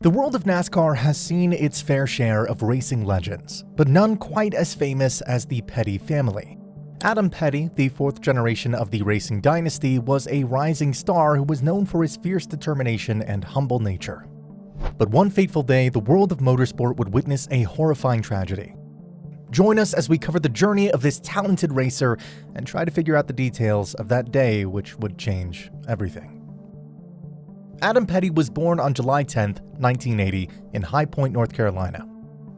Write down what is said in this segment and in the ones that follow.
The world of NASCAR has seen its fair share of racing legends, but none quite as famous as the Petty family. Adam Petty, the fourth generation of the racing dynasty, was a rising star who was known for his fierce determination and humble nature. But one fateful day, the world of motorsport would witness a horrifying tragedy. Join us as we cover the journey of this talented racer and try to figure out the details of that day which would change everything. Adam Petty was born on July 10, 1980, in High Point, North Carolina.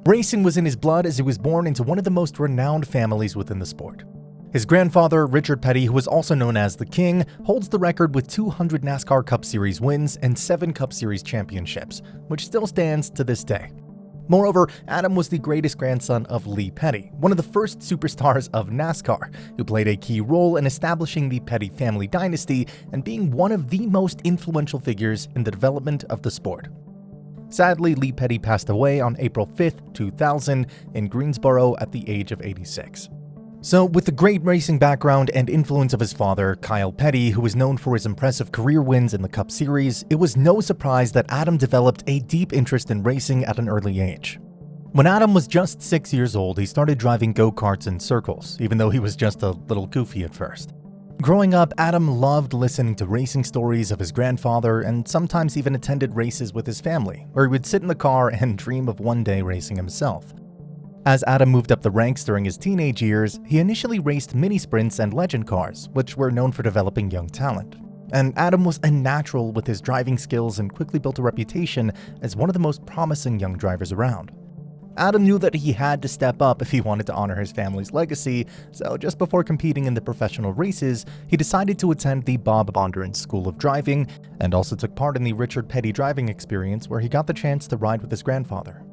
Racing was in his blood as he was born into one of the most renowned families within the sport. His grandfather, Richard Petty, who was also known as the King, holds the record with 200 NASCAR Cup Series wins and 7 Cup Series championships, which still stands to this day. Moreover, Adam was the greatest grandson of Lee Petty, one of the first superstars of NASCAR, who played a key role in establishing the Petty family dynasty and being one of the most influential figures in the development of the sport. Sadly, Lee Petty passed away on April 5, 2000, in Greensboro at the age of 86. So, with the great racing background and influence of his father, Kyle Petty, who was known for his impressive career wins in the Cup Series, it was no surprise that Adam developed a deep interest in racing at an early age. When Adam was just 6 years old, he started driving go-karts in circles, even though he was just a little goofy at first. Growing up, Adam loved listening to racing stories of his grandfather and sometimes even attended races with his family, where he would sit in the car and dream of one day racing himself. As Adam moved up the ranks during his teenage years, he initially raced mini-sprints and legend cars, which were known for developing young talent. And Adam was a natural with his driving skills and quickly built a reputation as one of the most promising young drivers around. Adam knew that he had to step up if he wanted to honor his family's legacy, so just before competing in the professional races, he decided to attend the Bob Bondurant School of Driving and also took part in the Richard Petty driving experience where he got the chance to ride with his grandfather.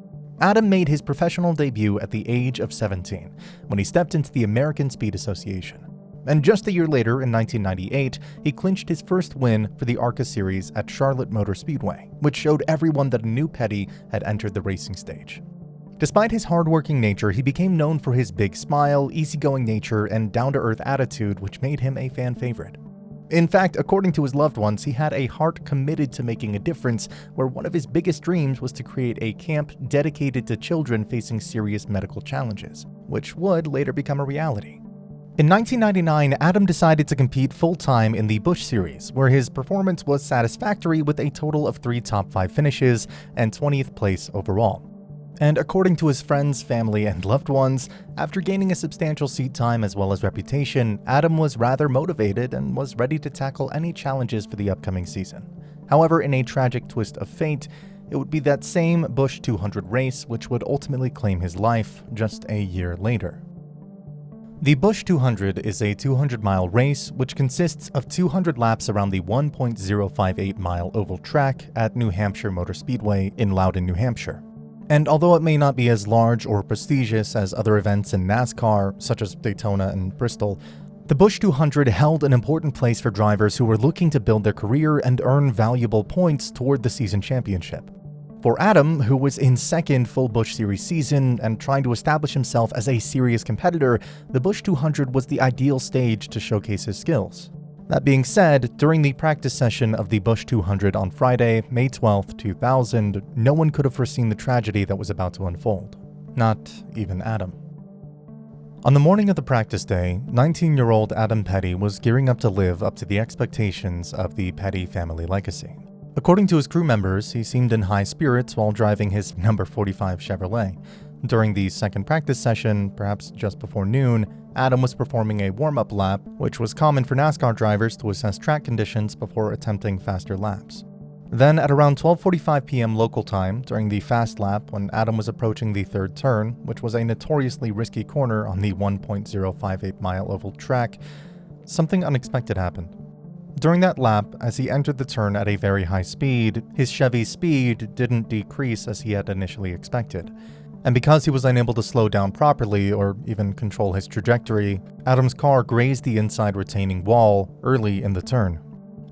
Adam made his professional debut at the age of 17, when he stepped into the American Speed Association. And just a year later, in 1998, he clinched his first win for the ARCA series at Charlotte Motor Speedway, which showed everyone that a new Petty had entered the racing stage. Despite his hardworking nature, he became known for his big smile, easygoing nature, and down-to-earth attitude, which made him a fan favorite. In fact, according to his loved ones, he had a heart committed to making a difference, where one of his biggest dreams was to create a camp dedicated to children facing serious medical challenges, which would later become a reality. In 1999, Adam decided to compete full-time in the Busch series, where his performance was satisfactory with a total of 3 top 5 finishes and 20th place overall. And according to his friends, family, and loved ones, after gaining a substantial seat time as well as reputation, Adam was rather motivated and was ready to tackle any challenges for the upcoming season. However, in a tragic twist of fate, it would be that same Busch 200 race which would ultimately claim his life just a year later. The Busch 200 is a 200-mile race which consists of 200 laps around the 1.058-mile oval track at New Hampshire Motor Speedway in Loudon, New Hampshire. And although it may not be as large or prestigious as other events in NASCAR, such as Daytona and Bristol, the Busch 200 held an important place for drivers who were looking to build their career and earn valuable points toward the season championship. For Adam, who was in second full Busch Series season and trying to establish himself as a serious competitor, the Busch 200 was the ideal stage to showcase his skills. That being said, during the practice session of the Busch 200 on Friday, May 12, 2000, no one could have foreseen the tragedy that was about to unfold. Not even Adam. On the morning of the practice day, 19-year-old Adam Petty was gearing up to live up to the expectations of the Petty family legacy. According to his crew members, he seemed in high spirits while driving his number 45 Chevrolet. During the second practice session, perhaps just before noon, Adam was performing a warm-up lap, which was common for NASCAR drivers to assess track conditions before attempting faster laps. Then at around 12:45 p.m. local time, during the fast lap when Adam was approaching the third turn, which was a notoriously risky corner on the 1.058-mile oval track, something unexpected happened. During that lap, as he entered the turn at a very high speed, his Chevy's speed didn't decrease as he had initially expected. And because he was unable to slow down properly or even control his trajectory, Adam's car grazed the inside retaining wall early in the turn.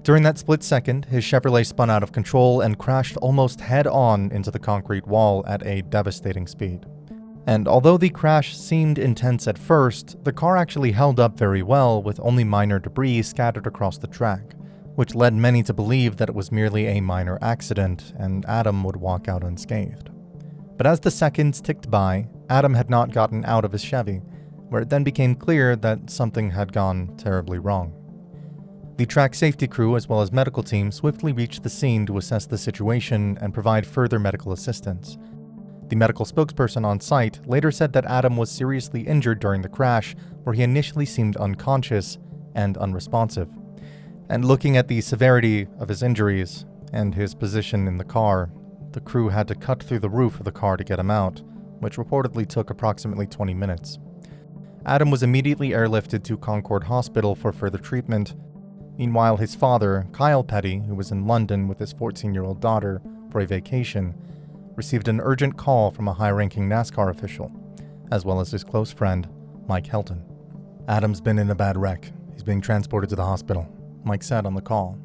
During that split second, his Chevrolet spun out of control and crashed almost head-on into the concrete wall at a devastating speed. And although the crash seemed intense at first, the car actually held up very well with only minor debris scattered across the track. which led many to believe that it was merely a minor accident and Adam would walk out unscathed. But as the seconds ticked by, Adam had not gotten out of his Chevy, where it then became clear that something had gone terribly wrong. The track safety crew as well as medical team swiftly reached the scene to assess the situation and provide further medical assistance. The medical spokesperson on site later said that Adam was seriously injured during the crash, where he initially seemed unconscious and unresponsive. And looking at the severity of his injuries and his position in the car, the crew had to cut through the roof of the car to get him out, which reportedly took approximately 20 minutes. Adam was immediately airlifted to Concord Hospital for further treatment. Meanwhile, his father, Kyle Petty, who was in London with his 14-year-old daughter for a vacation, received an urgent call from a high-ranking NASCAR official, as well as his close friend, Mike Helton. "Adam's been in a bad wreck. He's being transported to the hospital," Mike said on the call.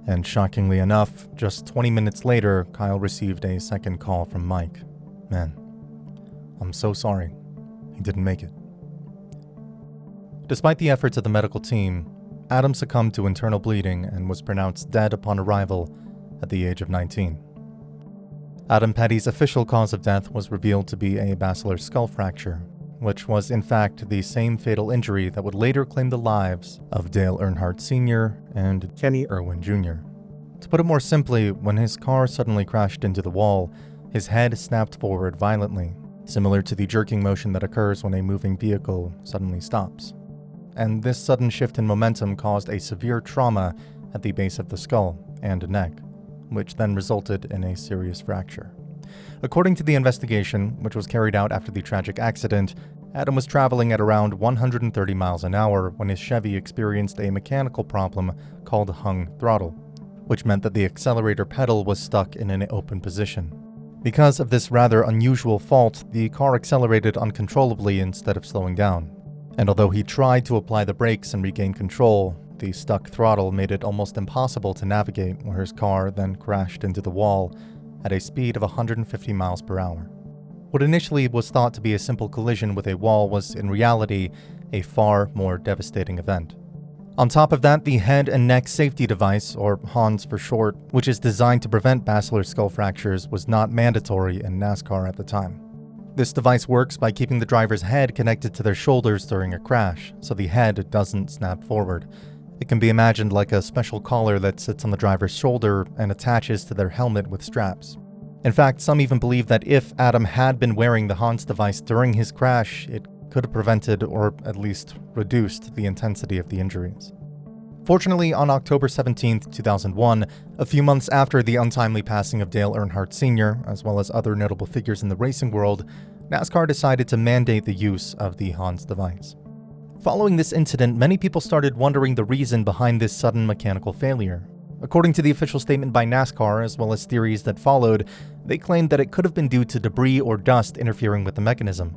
And shockingly enough, just 20 minutes later, Kyle received a second call from Mike. "Man, I'm so sorry. He didn't make it." Despite the efforts of the medical team, Adam succumbed to internal bleeding and was pronounced dead upon arrival at the age of 19. Adam Petty's official cause of death was revealed to be a basilar skull fracture, which was in fact the same fatal injury that would later claim the lives of Dale Earnhardt Sr. and Kenny Irwin Jr. To put it more simply, when his car suddenly crashed into the wall, his head snapped forward violently, similar to the jerking motion that occurs when a moving vehicle suddenly stops. And this sudden shift in momentum caused a severe trauma at the base of the skull and neck, which then resulted in a serious fracture. According to the investigation, which was carried out after the tragic accident, Adam was traveling at around 130 miles an hour when his Chevy experienced a mechanical problem called hung throttle, which meant that the accelerator pedal was stuck in an open position. Because of this rather unusual fault, the car accelerated uncontrollably instead of slowing down. And although he tried to apply the brakes and regain control, the stuck throttle made it almost impossible to navigate, where his car then crashed into the wall at a speed of 150 miles per hour. What initially was thought to be a simple collision with a wall was in reality a far more devastating event. On top of that, the head and neck safety device, or HONS for short, which is designed to prevent basilar skull fractures, was not mandatory in NASCAR at the time. This device works by keeping the driver's head connected to their shoulders during a crash, so the head doesn't snap forward. It can be imagined like a special collar that sits on the driver's shoulder and attaches to their helmet with straps. In fact, some even believe that if Adam had been wearing the HONS device during his crash, it could have prevented or at least reduced the intensity of the injuries. Fortunately, on October 17, 2001, a few months after the untimely passing of Dale Earnhardt Sr., as well as other notable figures in the racing world, NASCAR decided to mandate the use of the HONS device. Following this incident, many people started wondering the reason behind this sudden mechanical failure. According to the official statement by NASCAR, as well as theories that followed, they claimed that it could have been due to debris or dust interfering with the mechanism.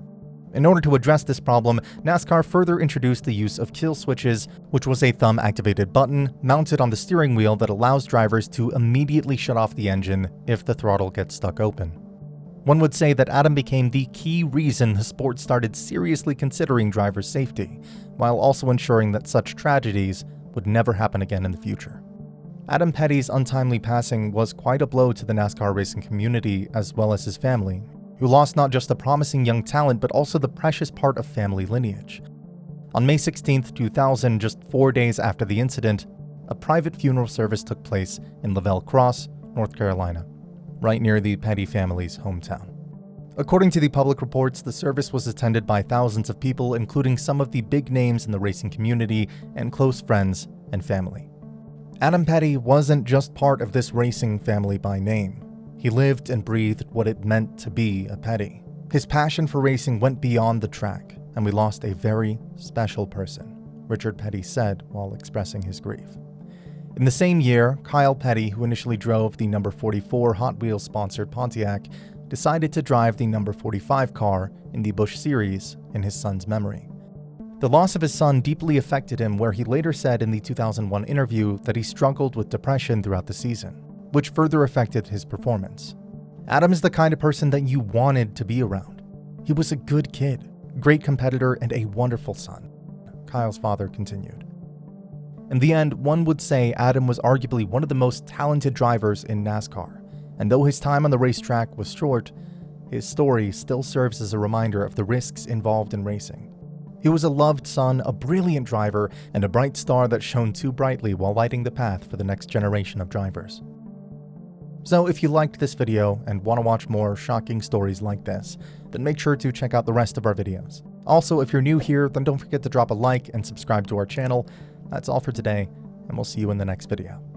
In order to address this problem, NASCAR further introduced the use of kill switches, which was a thumb-activated button mounted on the steering wheel that allows drivers to immediately shut off the engine if the throttle gets stuck open. One would say that Adam became the key reason the sport started seriously considering driver safety, while also ensuring that such tragedies would never happen again in the future. Adam Petty's untimely passing was quite a blow to the NASCAR racing community as well as his family, who lost not just a promising young talent but also the precious part of family lineage. On May 16, 2000, just 4 days after the incident, a private funeral service took place in Lavelle Cross, North Carolina, right near the Petty family's hometown. According to the public reports, the service was attended by thousands of people, including some of the big names in the racing community and close friends and family. Adam Petty wasn't just part of this racing family by name. He lived and breathed what it meant to be a Petty. His passion for racing went beyond the track, and we lost a very special person, Richard Petty said while expressing his grief. In the same year, Kyle Petty, who initially drove the number 44 Hot Wheels-sponsored Pontiac, decided to drive the number 45 car in the Busch series in his son's memory. The loss of his son deeply affected him, where he later said in the 2001 interview that he struggled with depression throughout the season, which further affected his performance. Adam is the kind of person that you wanted to be around. He was a good kid, great competitor, and a wonderful son, Kyle's father continued. In the end, one would say Adam was arguably one of the most talented drivers in NASCAR, and though his time on the racetrack was short, his story still serves as a reminder of the risks involved in racing. He was a loved son, a brilliant driver, and a bright star that shone too brightly while lighting the path for the next generation of drivers. So if you liked this video and want to watch more shocking stories like this, then make sure to check out the rest of our videos. Also, if you're new here, then don't forget to drop a like and subscribe to our channel. That's all for today, and we'll see you in the next video.